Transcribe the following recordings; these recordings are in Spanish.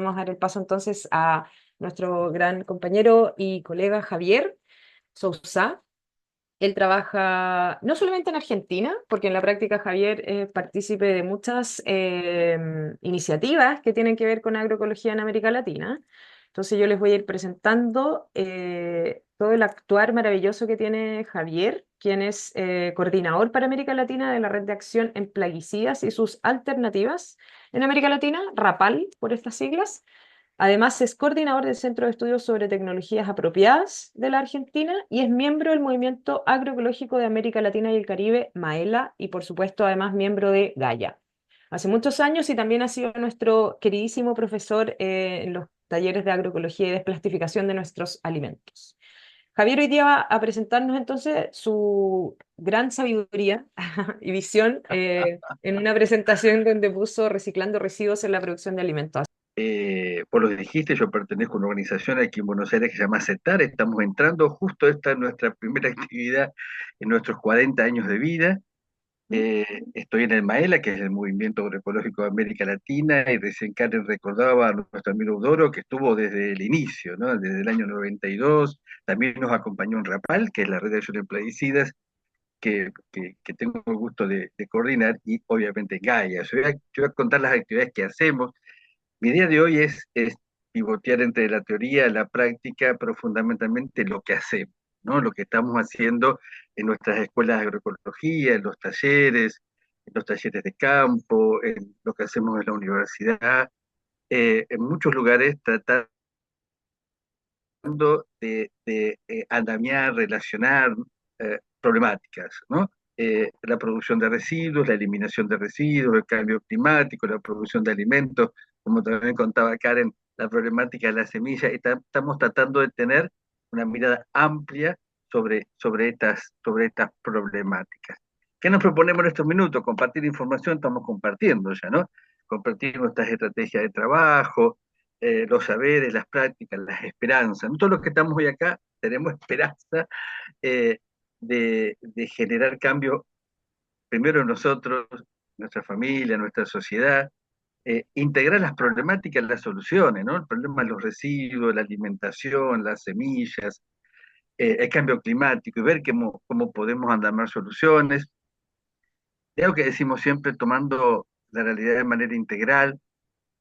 Vamos a dar el paso entonces a nuestro gran compañero y colega Javier Sousa. Él trabaja no solamente en Argentina, porque en la práctica Javier es partícipe de muchas iniciativas que tienen que ver con agroecología en América Latina. Entonces yo les voy a ir presentando todo el actuar maravilloso que tiene Javier, quien es coordinador para América Latina de la Red de Acción en Plaguicidas y sus alternativas en América Latina, RAPAL por estas siglas. Además, es coordinador del Centro de Estudios sobre Tecnologías Apropiadas de la Argentina y es miembro del Movimiento Agroecológico de América Latina y el Caribe, MAELA, y por supuesto, además, miembro de Gaia. Hace muchos años y también ha sido nuestro queridísimo profesor en los talleres de agroecología y desplastificación de nuestros alimentos. Javier hoy día va a presentarnos entonces su gran sabiduría y visión en una presentación donde puso reciclando residuos en la producción de alimentos. Por lo que dijiste, yo pertenezco a una organización aquí en Buenos Aires que se llama CETAR. Estamos entrando, justo esta es nuestra primera actividad en nuestros 40 años de vida. Eh, Estoy en el MAELA, que es el Movimiento Agroecológico de América Latina, y recién Karen recordaba a nuestro amigo Eudoro, que estuvo desde el inicio, ¿no? Desde el año 92. También nos acompañó en RAPAL, que es la Red de Acción de Plaguicidas, que tengo el gusto de coordinar, y obviamente Gaia. Yo voy a contar las actividades que hacemos. Mi idea de hoy es pivotear entre la teoría y la práctica, pero fundamentalmente lo que hacemos, ¿no? Lo que estamos haciendo en nuestras escuelas de agroecología, en los talleres de campo, en lo que hacemos en la universidad, en muchos lugares tratando de andamiar, relacionar problemáticas, ¿no? La producción de residuos, la eliminación de residuos, el cambio climático, la producción de alimentos, como también contaba Karen, la problemática de la semilla. Estamos tratando de tener una mirada amplia sobre estas problemáticas. ¿Qué nos proponemos en estos minutos? Compartir información, estamos compartiendo ya, ¿no? Compartir nuestras estrategias de trabajo, los saberes, las prácticas, las esperanzas. Nosotros los que estamos hoy acá tenemos esperanza eh, de generar cambio primero en nosotros, nuestra familia, nuestra sociedad, integrar las problemáticas, las soluciones, ¿no? El problema de los residuos, la alimentación, las semillas, el cambio climático, y ver cómo podemos andar más soluciones. Es algo que decimos siempre, tomando la realidad de manera integral,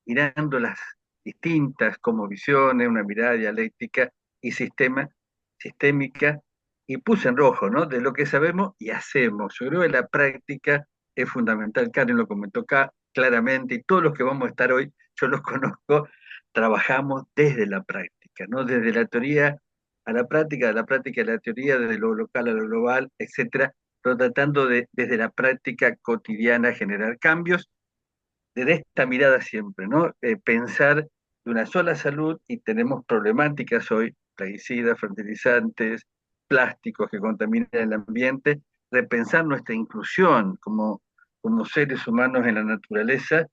mirando las distintas como visiones, una mirada dialéctica y sistémica, y puse en rojo, ¿no? De lo que sabemos y hacemos. Yo creo que la práctica es fundamental. Karen lo comentó acá claramente, y todos los que vamos a estar hoy, yo los conozco, trabajamos desde la práctica, ¿no? Desde la teoría a la práctica, de la práctica a la teoría, desde lo local a lo global, etcétera, pero tratando desde la práctica cotidiana generar cambios desde esta mirada siempre, ¿no? Pensar de una sola salud, y tenemos problemáticas hoy, plaguicidas, fertilizantes, plásticos que contaminan el ambiente, repensar nuestra inclusión como seres humanos en la naturaleza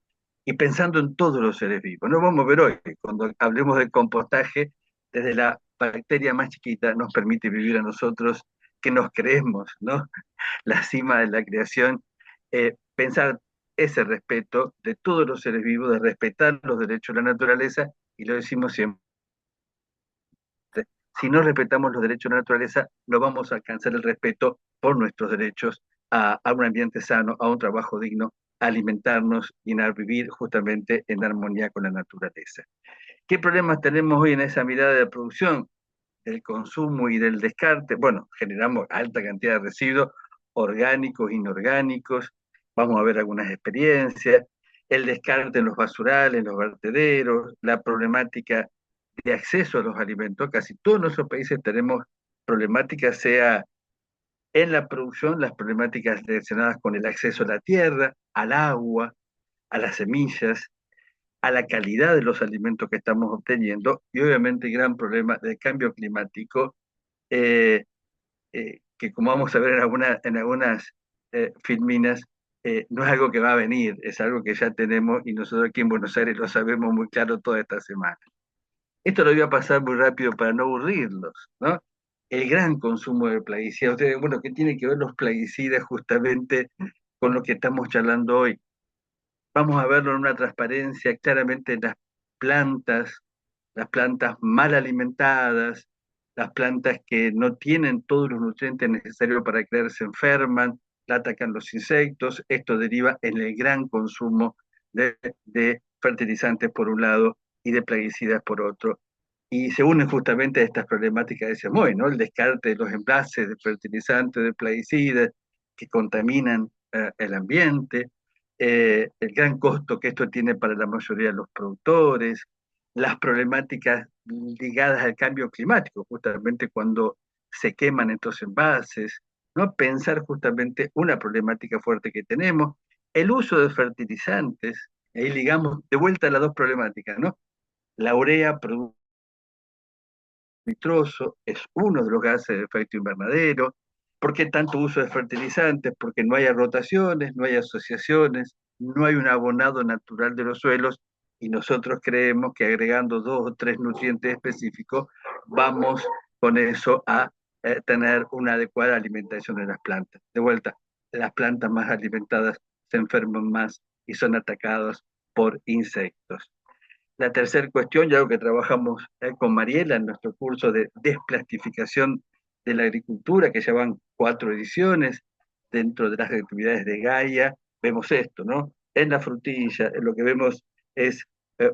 y pensando en todos los seres vivos. No vamos a ver hoy, cuando hablemos de compostaje, desde la bacteria más chiquita nos permite vivir a nosotros que nos creemos, ¿no? La cima de la creación, pensar ese respeto de todos los seres vivos, de respetar los derechos de la naturaleza, y lo decimos siempre, si no respetamos los derechos de la naturaleza, no vamos a alcanzar el respeto por nuestros derechos a un ambiente sano, a un trabajo digno, a alimentarnos y a vivir justamente en armonía con la naturaleza. ¿Qué problemas tenemos hoy en esa mirada de producción, del consumo y del descarte? Bueno, generamos alta cantidad de residuos orgánicos, inorgánicos. Vamos a ver algunas experiencias, el descarte en los basurales, en los vertederos, la problemática de acceso a los alimentos. Casi todos nuestros países tenemos problemáticas, sea en la producción, las problemáticas relacionadas con el acceso a la tierra, al agua, a las semillas, a la calidad de los alimentos que estamos obteniendo, y obviamente el gran problema del cambio climático, eh, que como vamos a ver en algunas filminas, no es algo que va a venir, es algo que ya tenemos, y nosotros aquí en Buenos Aires lo sabemos muy claro toda esta semana. Esto lo voy a pasar muy rápido para no aburrirlos, ¿no? El gran consumo de plaguicidas. Ustedes, bueno, ¿qué tiene que ver los plaguicidas justamente con lo que estamos charlando hoy? Vamos a verlo en una transparencia claramente en las plantas, las plantas mal alimentadas, las plantas que no tienen todos los nutrientes necesarios para crecer se enferman, la atacan los insectos, esto deriva en el gran consumo de fertilizantes por un lado y de plaguicidas por otro. Y se unen justamente a estas problemáticas de Semoy, ¿no? El descarte de los envases de fertilizantes, de plaguicidas que contaminan el ambiente, el gran costo que esto tiene para la mayoría de los productores, las problemáticas ligadas al cambio climático, justamente cuando se queman estos envases, ¿no? Pensar justamente una problemática fuerte que tenemos, el uso de fertilizantes, ahí ligamos de vuelta a las dos problemáticas, ¿no? La urea produce nitroso, es uno de los gases de efecto invernadero. ¿Por qué tanto uso de fertilizantes? Porque no hay rotaciones, no hay asociaciones, no hay un abonado natural de los suelos y nosotros creemos que agregando 2 o 3 nutrientes específicos vamos con eso a tener una adecuada alimentación de las plantas. De vuelta, las plantas más alimentadas se enferman más y son atacadas por insectos. La tercera cuestión, ya lo que trabajamos con Mariela en nuestro curso de desplastificación de la agricultura, que ya van 4 ediciones dentro de las actividades de Gaia, vemos esto, ¿no? En la frutilla, lo que vemos es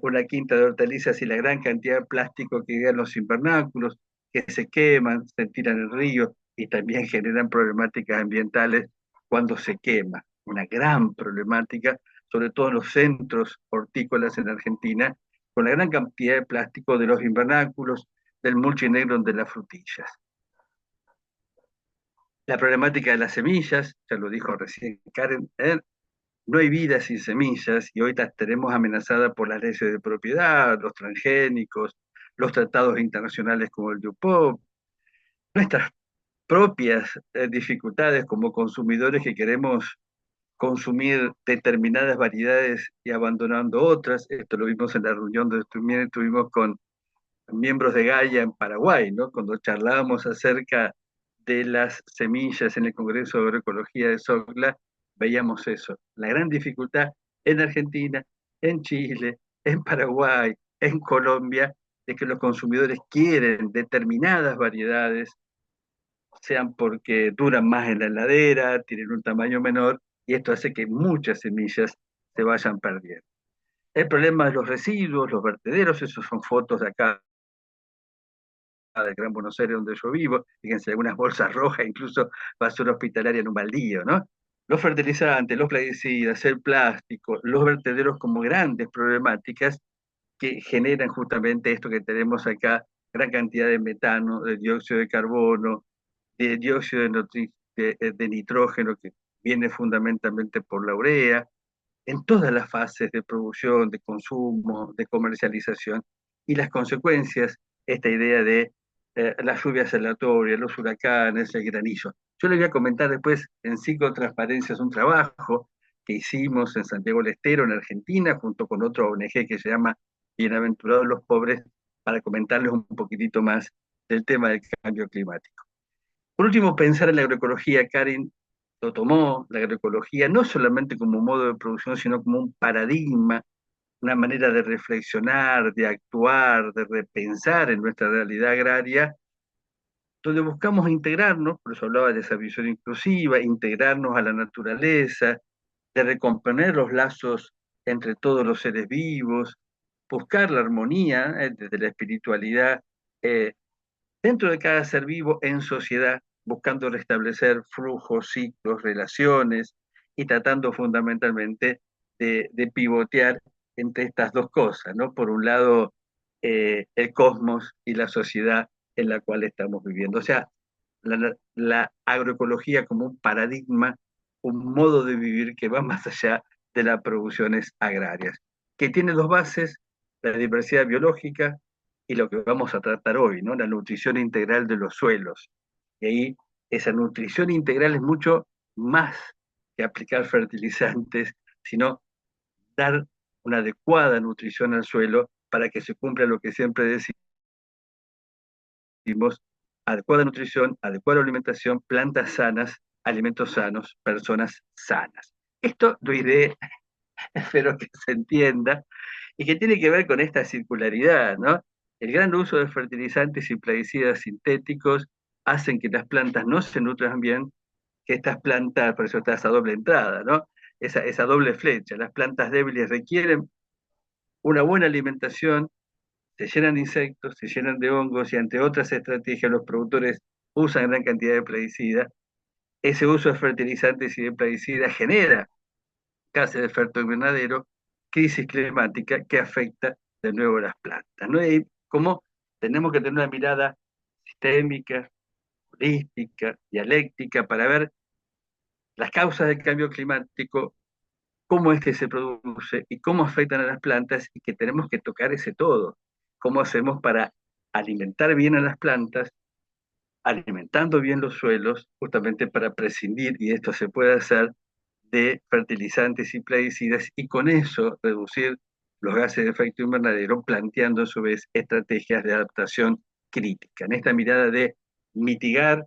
una quinta de hortalizas y la gran cantidad de plástico que queda en los invernáculos, que se queman, se tiran en el río y también generan problemáticas ambientales cuando se quema. Una gran problemática, sobre todo en los centros hortícolas en Argentina, con la gran cantidad de plástico de los invernáculos, del mulchinegro de las frutillas. La problemática de las semillas, ya lo dijo recién Karen, no hay vida sin semillas y hoy las tenemos amenazadas por las leyes de propiedad, los transgénicos, los tratados internacionales como el DUPOP, nuestras propias dificultades como consumidores que queremos consumir determinadas variedades y abandonando otras. Esto lo vimos en la reunión donde estuvimos con miembros de Gaia en Paraguay, ¿no? Cuando charlábamos acerca de las semillas en el Congreso de Agroecología de Sogla, veíamos eso, la gran dificultad en Argentina, en Chile, en Paraguay, en Colombia, de que los consumidores quieren determinadas variedades, sean porque duran más en la heladera, tienen un tamaño menor, y esto hace que muchas semillas se vayan perdiendo. El problema de los residuos, los vertederos, esos son fotos de acá del Gran Buenos Aires donde yo vivo, fíjense, algunas bolsas rojas, incluso basura hospitalaria en un baldío, ¿no? Los fertilizantes, los plaguicidas, el plástico, los vertederos como grandes problemáticas que generan justamente esto que tenemos acá, gran cantidad de metano, de dióxido de carbono, de dióxido de nitrógeno, que viene fundamentalmente por la urea, en todas las fases de producción, de consumo, de comercialización, y las consecuencias, esta idea de las lluvias aleatorias, los huracanes, el granizo. Yo les voy a comentar después en Psicotransparencias un trabajo que hicimos en Santiago del Estero, en Argentina, junto con otro ONG que se llama Bienaventurados los Pobres, para comentarles un poquitito más del tema del cambio climático. Por último, pensar en la agroecología. Karen lo tomó, la agroecología, no solamente como modo de producción, sino como un paradigma, una manera de reflexionar, de actuar, de repensar en nuestra realidad agraria, donde buscamos integrarnos, por eso hablaba de esa visión inclusiva, integrarnos a la naturaleza, de recomponer los lazos entre todos los seres vivos, buscar la armonía desde la espiritualidad eh, dentro de cada ser vivo en sociedad, buscando restablecer flujos, ciclos, relaciones y tratando fundamentalmente de pivotear entre estas dos cosas, ¿no? Por un lado, el cosmos y la sociedad en la cual estamos viviendo. O sea, la agroecología como un paradigma, un modo de vivir que va más allá de las producciones agrarias, que tiene dos bases, la diversidad biológica y lo que vamos a tratar hoy, ¿no? La nutrición integral de los suelos. Y ahí esa nutrición integral es mucho más que aplicar fertilizantes, sino dar una adecuada nutrición al suelo para que se cumpla lo que siempre decimos, adecuada nutrición, adecuada alimentación, plantas sanas, alimentos sanos, personas sanas. Esto lo iré, espero que se entienda, y que tiene que ver con esta circularidad, ¿no? El gran uso de fertilizantes y plaguicidas sintéticos hacen que las plantas no se nutran bien, que estas plantas, por eso está esa doble entrada, ¿no? Esa doble flecha. Las plantas débiles requieren una buena alimentación, se llenan de insectos, se llenan de hongos y ante otras estrategias los productores usan gran cantidad de plaguicidas. Ese uso de fertilizantes y de plaguicidas genera gases de efecto invernadero, crisis climática que afecta de nuevo a las plantas, ¿no? Y como tenemos que tener una mirada sistémica, holística, dialéctica, para ver las causas del cambio climático, cómo es que se produce y cómo afectan a las plantas y que tenemos que tocar ese todo. ¿Cómo hacemos para alimentar bien a las plantas, alimentando bien los suelos, justamente para prescindir, y esto se puede hacer, de fertilizantes y plaguicidas y con eso reducir los gases de efecto invernadero, planteando a su vez estrategias de adaptación crítica. En esta mirada de mitigar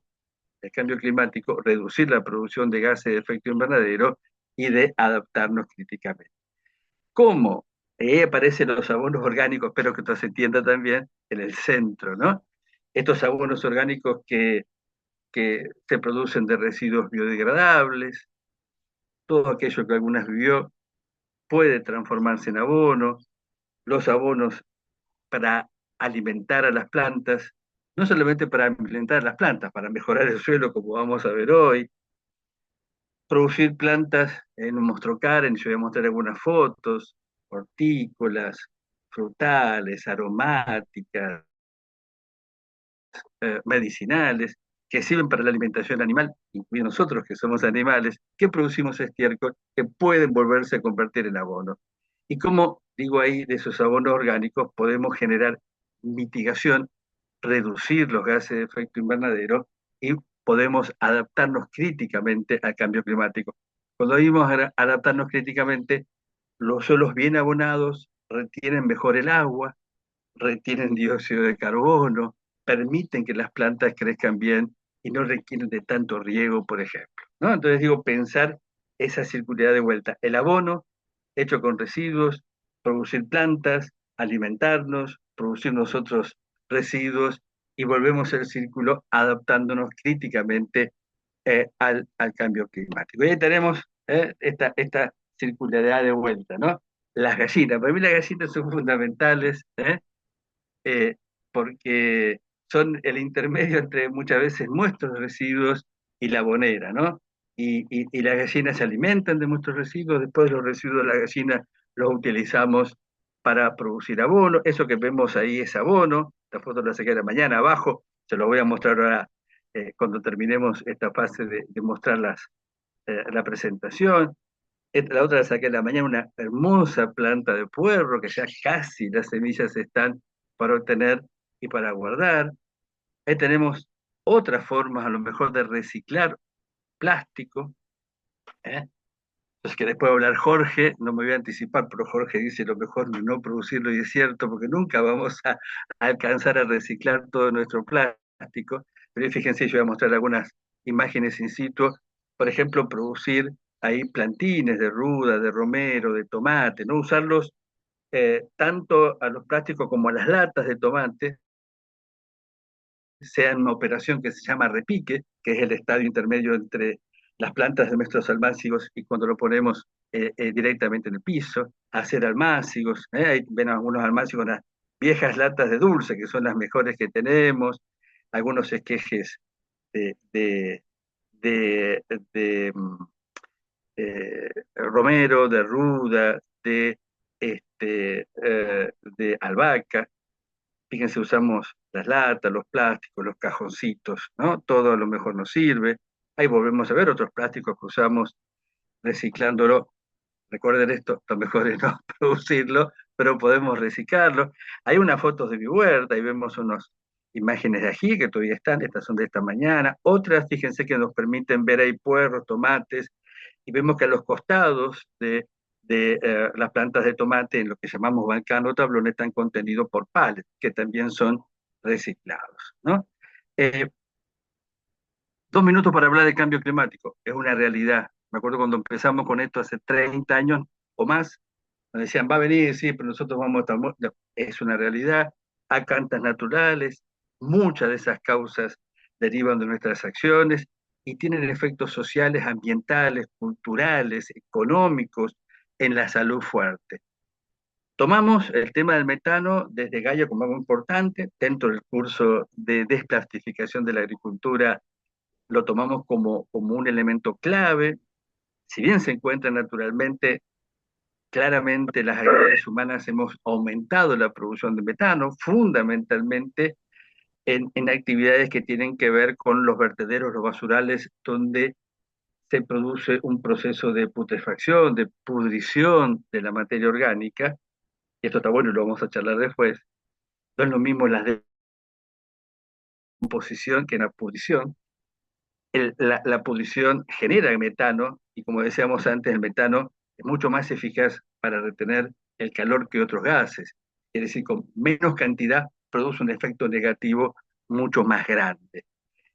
el cambio climático, reducir la producción de gases de efecto invernadero y de adaptarnos críticamente. ¿Cómo? Ahí aparecen los abonos orgánicos, espero que esto se entienda también, en el centro, ¿no? Estos abonos orgánicos que se producen de residuos biodegradables, todo aquello que algunas vivió puede transformarse en abono, los abonos para alimentar a las plantas, no solamente para alimentar a las plantas, para mejorar el suelo, como vamos a ver hoy, producir plantas en un Mostrocaren, yo voy a mostrar algunas fotos, hortícolas, frutales, aromáticas, medicinales, que sirven para la alimentación animal, incluidos nosotros que somos animales, que producimos estiércol, que pueden volverse a convertir en abono. Y como digo ahí, de esos abonos orgánicos podemos generar mitigación, reducir los gases de efecto invernadero y podemos adaptarnos críticamente al cambio climático. Cuando vimos adaptarnos críticamente, los suelos bien abonados retienen mejor el agua, retienen dióxido de carbono, permiten que las plantas crezcan bien y no requieren de tanto riego, por ejemplo, ¿no? Entonces digo, pensar esa circularidad de vuelta. El abono hecho con residuos, producir plantas, alimentarnos, producir nosotros residuos y volvemos el círculo adaptándonos críticamente al cambio climático. Y ahí tenemos esta circularidad de vuelta, ¿no? Las gallinas, para mí las gallinas son fundamentales, eh, porque son el intermedio entre muchas veces nuestros residuos y la bonera, ¿no? Y las gallinas se alimentan de nuestros residuos, después los residuos de la gallina los utilizamos para producir abono, eso que vemos ahí es abono, esta foto la saqué de la mañana abajo, se lo voy a mostrar ahora cuando terminemos esta fase de mostrar la presentación. La otra la saqué en la mañana, una hermosa planta de puerro que ya casi las semillas están para obtener y para guardar. Ahí tenemos otras formas a lo mejor de reciclar plástico, ¿eh? Entonces que después va a hablar Jorge, no me voy a anticipar, pero Jorge dice lo mejor no producirlo y es cierto, porque nunca vamos a alcanzar a reciclar todo nuestro plástico. Pero fíjense, yo voy a mostrar algunas imágenes in situ, por ejemplo, producir ahí plantines de ruda, de romero, de tomate, no usarlos tanto a los plásticos como a las latas de tomate, sea en una operación que se llama repique, que es el estadio intermedio entre las plantas de nuestros almácigos y cuando lo ponemos directamente en el piso, hacer almácigos, ahí ven algunos almácigos, las viejas latas de dulce, que son las mejores que tenemos, algunos esquejes de, de, de, de, mm, romero, de ruda, de albahaca. Fíjense, usamos las latas, los plásticos, los cajoncitos, ¿no? Todo a lo mejor nos sirve. Ahí volvemos a ver otros plásticos que usamos reciclándolo. Recuerden esto, lo mejor es no producirlo, pero podemos reciclarlo. Hay unas fotos de mi huerta, ahí vemos unas imágenes de ají que todavía están, estas son de esta mañana. Otras, fíjense que nos permiten ver ahí puerros, tomates, y vemos que a los costados de las plantas de tomate, en lo que llamamos bancano o tablón, están contenidos por pallets, que también son reciclados, ¿no? 2 minutos para hablar de cambio climático, es una realidad. Me acuerdo cuando empezamos con esto hace 30 años o más, Nos decían, va a venir, sí, pero nosotros vamos a estar no, es una realidad. Hay cantas naturales, muchas de esas causas derivan de nuestras acciones y tienen efectos sociales, ambientales, culturales, económicos en la salud fuerte. Tomamos el tema del metano desde Gaia como algo importante. Dentro del curso de desplastificación de la agricultura lo tomamos como un elemento clave. Si bien se encuentra naturalmente, claramente las actividades humanas hemos aumentado la producción de metano, fundamentalmente en actividades que tienen que ver con los vertederos, los basurales, donde se produce un proceso de putrefacción, de pudrición de la materia orgánica, y esto está bueno y lo vamos a charlar después. No es lo mismo la decomposición que la pudrición. La pudrición genera metano, y como decíamos antes, el metano es mucho más eficaz para retener el calor que otros gases. Es decir, con menos cantidad produce un efecto negativo mucho más grande.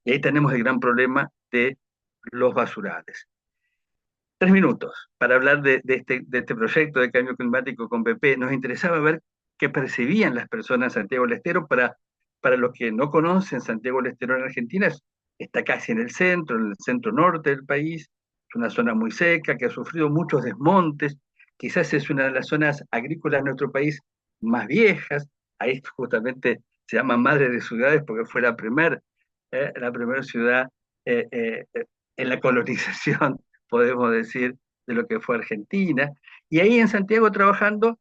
Y ahí tenemos el gran problema de los basurales. 3 minutos para hablar de este proyecto de cambio climático con PP. Nos interesaba ver qué percibían las personas en Santiago del Estero. Para los que no conocen, Santiago del Estero en Argentina está casi en el centro norte del país. Es una zona muy seca que ha sufrido muchos desmontes. Quizás es una de las zonas agrícolas de nuestro país más viejas. Ahí justamente se llama Madre de Ciudades porque fue la primer ciudad eh, eh, en la colonización, podemos decir, de lo que fue Argentina. Y ahí en Santiago trabajando,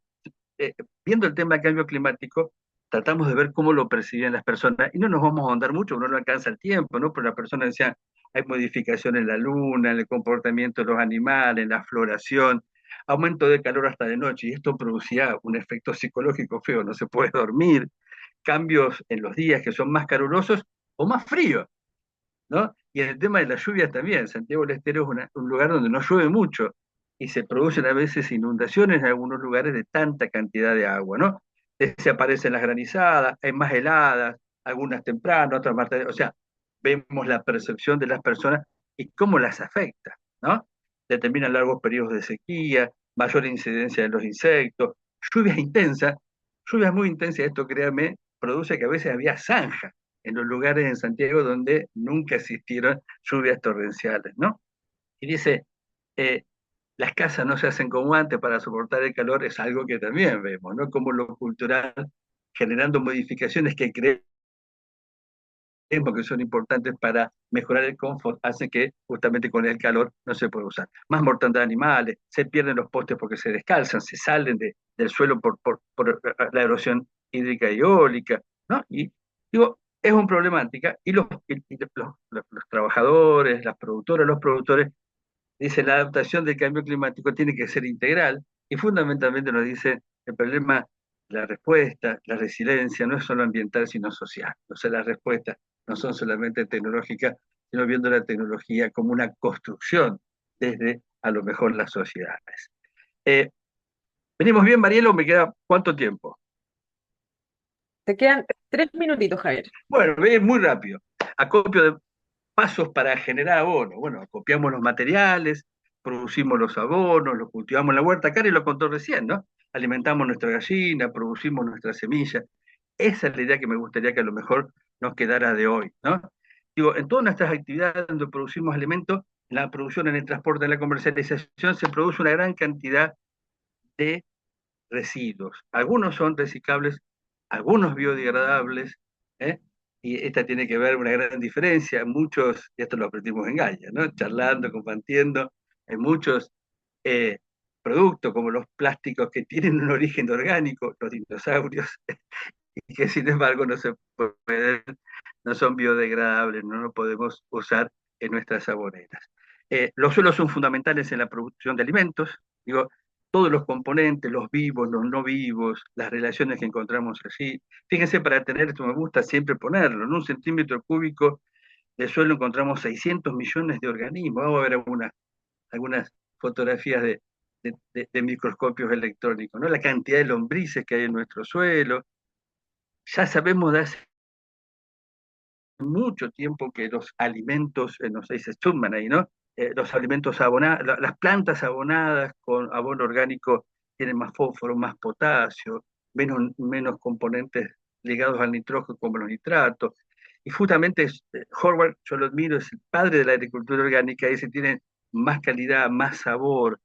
eh, viendo el tema del cambio climático, tratamos de ver cómo lo percibían las personas. Y no nos vamos a ahondar mucho, no nos alcanza el tiempo, ¿no? Pero las personas decían, hay modificación en la luna, en el comportamiento de los animales, en la floración, aumento de calor hasta de noche. Y esto producía un efecto psicológico feo, no se puede dormir, cambios en los días que son más calurosos o más fríos, ¿no? Y en el tema de las lluvias también, Santiago del Estero es un lugar donde no llueve mucho y se producen a veces inundaciones en algunos lugares de tanta cantidad de agua, ¿no? Desaparecen las granizadas, hay más heladas, algunas temprano, otras más tarde, o sea, vemos la percepción de las personas y cómo las afecta, ¿no? Determinan largos periodos de sequía, mayor incidencia de los insectos, lluvias intensas, lluvias muy intensas, esto créame, produce que a veces había zanjas en los lugares en Santiago donde nunca existieron lluvias torrenciales, ¿no? Y dice, eh, las casas no se hacen como antes para soportar el calor, es algo que también vemos, ¿no? Como lo cultural, generando modificaciones que creemos que son importantes para mejorar el confort, hace que justamente con el calor no se pueda usar. Más mortandad de animales, se pierden los postes porque se descalzan, se salen del suelo por la erosión hídrica y eólica, ¿no? Y digo, es una problemática y los trabajadores, las productoras, los productores dicen la adaptación del cambio climático tiene que ser integral y fundamentalmente nos dice el problema, la respuesta, la resiliencia no es solo ambiental sino social. O sea, las respuestas no son solamente tecnológicas, sino viendo la tecnología como una construcción desde a lo mejor las sociedades. Eh, ¿Venimos bien, Marielo? ¿Me queda cuánto tiempo? Te quedan 3 minutitos, Javier. Bueno, ve muy rápido. Acopio de pasos para generar abono. Bueno, copiamos los materiales, producimos los abonos, los cultivamos en la huerta. Cari lo contó recién, ¿no? Alimentamos nuestra gallina, producimos nuestra semilla. Esa es la idea que me gustaría que a lo mejor nos quedara de hoy, ¿no? Digo, en todas nuestras actividades donde producimos alimentos, en la producción, en el transporte, en la comercialización, se produce una gran cantidad de residuos. Algunos son reciclables, algunos biodegradables, ¿eh? Y esta tiene que ver una gran diferencia. Muchos, y esto lo aprendimos en Gaia, ¿no? Charlando, compartiendo, hay muchos eh, productos como los plásticos que tienen un origen orgánico, los dinosaurios, y que sin embargo no se pueden, no son biodegradables, no los podemos usar en nuestras saboneras. Los suelos son fundamentales en la producción de alimentos, digo, todos los componentes, los vivos, los no vivos, las relaciones que encontramos allí. Fíjense, para tener esto me gusta siempre ponerlo, en 1 centímetro cúbico de suelo encontramos 600 millones de organismos. Vamos a ver algunas fotografías de microscopios electrónicos, ¿no? La cantidad de lombrices que hay en nuestro suelo. Ya sabemos de hace mucho tiempo que los alimentos, no sé, se Schumann ahí, ¿no? Los alimentos abonados, las plantas abonadas con abono orgánico tienen más fósforo, más potasio, menos componentes ligados al nitrógeno como los nitratos. Y justamente Howard, yo lo admiro, es el padre de la agricultura orgánica, ese tiene más calidad, más sabor,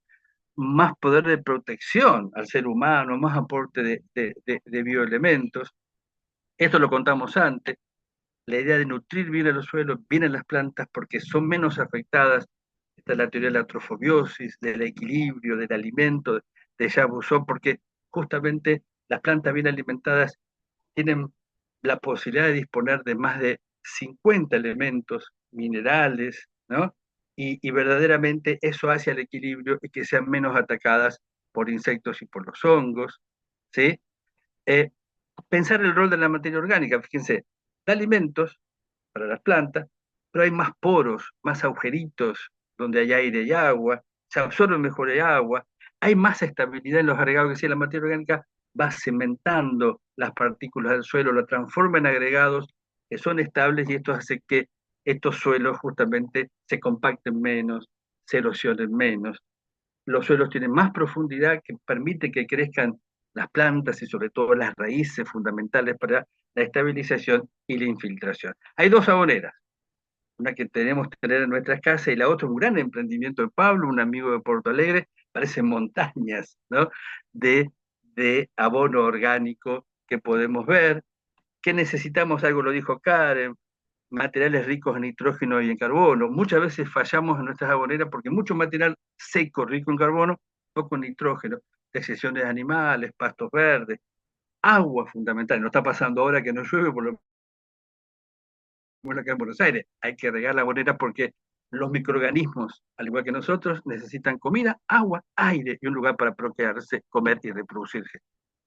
más poder de protección al ser humano, más aporte de bioelementos. Esto lo contamos antes, la idea de nutrir bien a los suelos, bien a las plantas, porque son menos afectadas. Esta es la teoría de la trofobiosis, del equilibrio, del alimento, de Jacques, porque justamente las plantas bien alimentadas tienen la posibilidad de disponer de más de 50 elementos minerales, ¿no? Y verdaderamente eso hace al equilibrio y que sean menos atacadas por insectos y por los hongos, ¿sí? Eh, Pensar el rol de la materia orgánica, fíjense, da alimentos para las plantas, pero hay más poros, más agujeritos donde hay aire y agua, se absorbe mejor el agua, hay más estabilidad en los agregados, que si la materia orgánica va cementando las partículas del suelo, lo transforma en agregados que son estables y esto hace que estos suelos justamente se compacten menos, se erosionen menos. Los suelos tienen más profundidad que permite que crezcan las plantas y sobre todo las raíces fundamentales para la estabilización y la infiltración. Hay dos aboneras, una que tenemos que tener en nuestras casas y la otra un gran emprendimiento de Pablo, un amigo de Porto Alegre, parecen montañas, ¿no? de, de abono orgánico que podemos ver. ¿Qué necesitamos? Algo lo dijo Karen, materiales ricos en nitrógeno y en carbono. Muchas veces fallamos en nuestras aboneras porque mucho material seco, rico en carbono, poco en nitrógeno, excepciones de animales, pastos verdes, agua fundamental. No está pasando ahora que no llueve, por lo menos acá en Buenos Aires. Hay que regar la abonera porque los microorganismos, al igual que nosotros, necesitan comida, agua, aire y un lugar para procrearse, comer y reproducirse.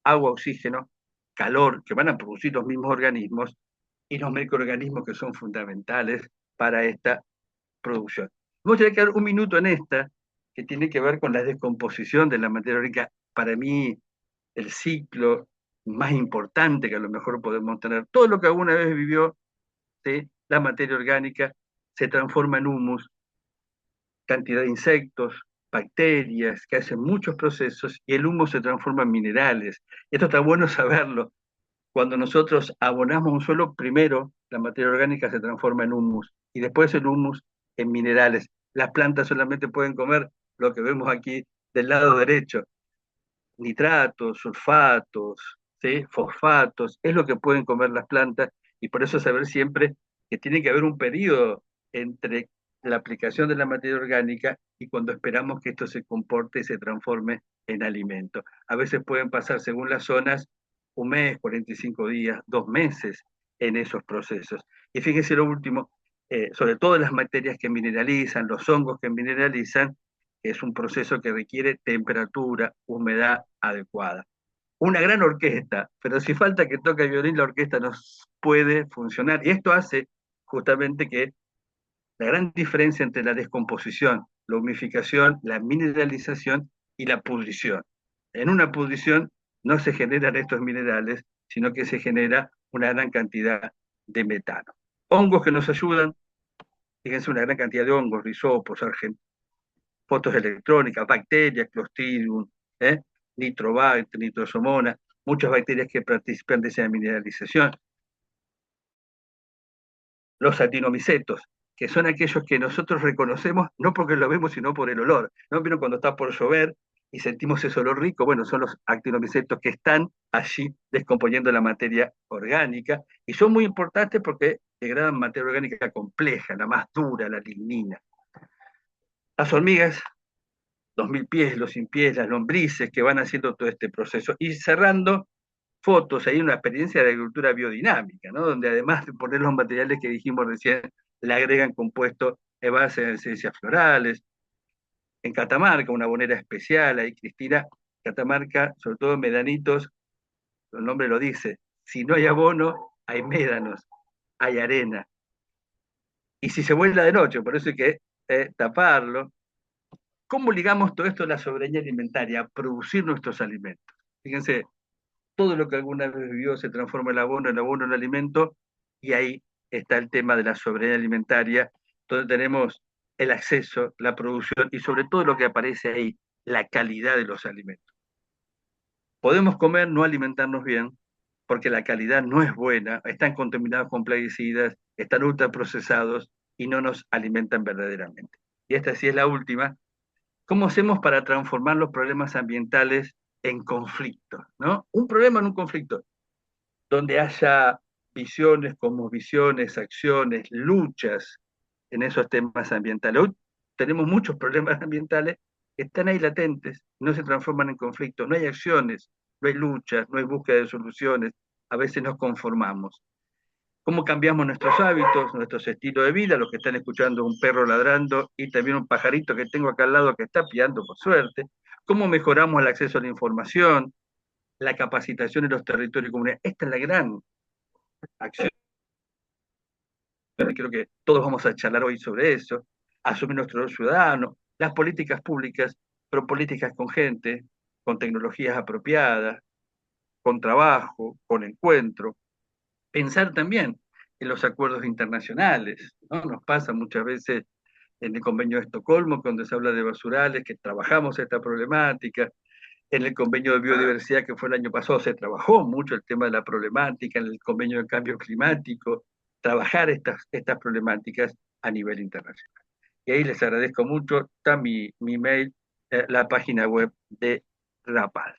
Agua, oxígeno, calor, que van a producir los mismos organismos, y los microorganismos que son fundamentales para esta producción. Vamos a tener que dar un minuto en esta, que tiene que ver con la descomposición de la materia orgánica. Para mí, el ciclo más importante que a lo mejor podemos tener. Todo lo que alguna vez vivió, ¿sí? La materia orgánica se transforma en humus, cantidad de insectos, bacterias que hacen muchos procesos y el humo se transforma en minerales. Esto está bueno saberlo. Cuando nosotros abonamos un suelo, primero la materia orgánica se transforma en humus y después el humus en minerales. Las plantas solamente pueden comer lo que vemos aquí del lado derecho, nitratos, sulfatos, ¿sí? Fosfatos, es lo que pueden comer las plantas y por eso saber siempre que tiene que haber un periodo entre la aplicación de la materia orgánica y cuando esperamos que esto se comporte y se transforme en alimento. A veces pueden pasar, según las zonas, un mes, 45 días, 2 meses en esos procesos. Y fíjense lo último, sobre todo las materias que mineralizan, los hongos que mineralizan, es un proceso que requiere temperatura, humedad adecuada. Una gran orquesta, pero si falta que toque el violín, la orquesta no puede funcionar. Y esto hace justamente que la gran diferencia entre la descomposición, la humificación, la mineralización y la pudrición. En una pudrición no se generan estos minerales, sino que se genera una gran cantidad de metano. Hongos que nos ayudan, fíjense una gran cantidad de hongos, rizopos, fotos electrónicas, bacterias, Clostridium, ¿eh? Nitrobacter, Nitrosomona, muchas bacterias que participan de esa mineralización. Los actinomicetos, que son aquellos que nosotros reconocemos no porque lo vemos, sino por el olor. ¿No? Pero cuando está por llover y sentimos ese olor rico, bueno, son los actinomicetos que están allí descomponiendo la materia orgánica y son muy importantes porque degradan materia orgánica compleja, la más dura, la lignina. Las hormigas 2000 pies, los sin pies, las lombrices que van haciendo todo este proceso. Y cerrando, fotos, hay una experiencia de agricultura biodinámica, ¿no? Donde además de poner los materiales que dijimos recién, le agregan compuestos de base de esencias florales. En Catamarca, una bonera especial, ahí Cristina, Catamarca, sobre todo medanitos, el nombre lo dice, si no hay abono, hay médanos, hay arena. Y si se vuela de noche, por eso hay que taparlo. ¿Cómo ligamos todo esto a la soberanía alimentaria, a producir nuestros alimentos? Fíjense, todo lo que alguna vez vivió se transforma en abono en alimento, y ahí está el tema de la soberanía alimentaria, donde tenemos el acceso, la producción y sobre todo lo que aparece ahí, la calidad de los alimentos. Podemos comer, no alimentarnos bien, porque la calidad no es buena, están contaminados con plaguicidas, están ultraprocesados y no nos alimentan verdaderamente. Y esta sí es la última. ¿Cómo hacemos para transformar los problemas ambientales en conflictos, ¿no? Un problema en un conflicto, donde haya visiones, como visiones, acciones, luchas en esos temas ambientales. Hoy tenemos muchos problemas ambientales que están ahí latentes, no se transforman en conflictos, no hay acciones, no hay luchas, no hay búsqueda de soluciones, a veces nos conformamos. ¿Cómo cambiamos nuestros hábitos, nuestros estilos de vida? Los que están escuchando un perro ladrando y también un pajarito que tengo acá al lado que está piando por suerte. ¿Cómo mejoramos el acceso a la información, la capacitación en los territorios comunitarios? Esta es la gran acción. Creo que todos vamos a charlar hoy sobre eso. Asumir nuestro rol ciudadano, las políticas públicas, pero políticas con gente, con tecnologías apropiadas, con trabajo, con encuentro. Pensar también en los acuerdos internacionales, ¿no? Nos pasa muchas veces en el convenio de Estocolmo, cuando se habla de basurales, que trabajamos esta problemática. En el convenio de biodiversidad que fue el año pasado se trabajó mucho el tema de la problemática, en el convenio de cambio climático, trabajar estas problemáticas a nivel internacional. Y ahí les agradezco mucho, está mi mail, la página web de Rapal.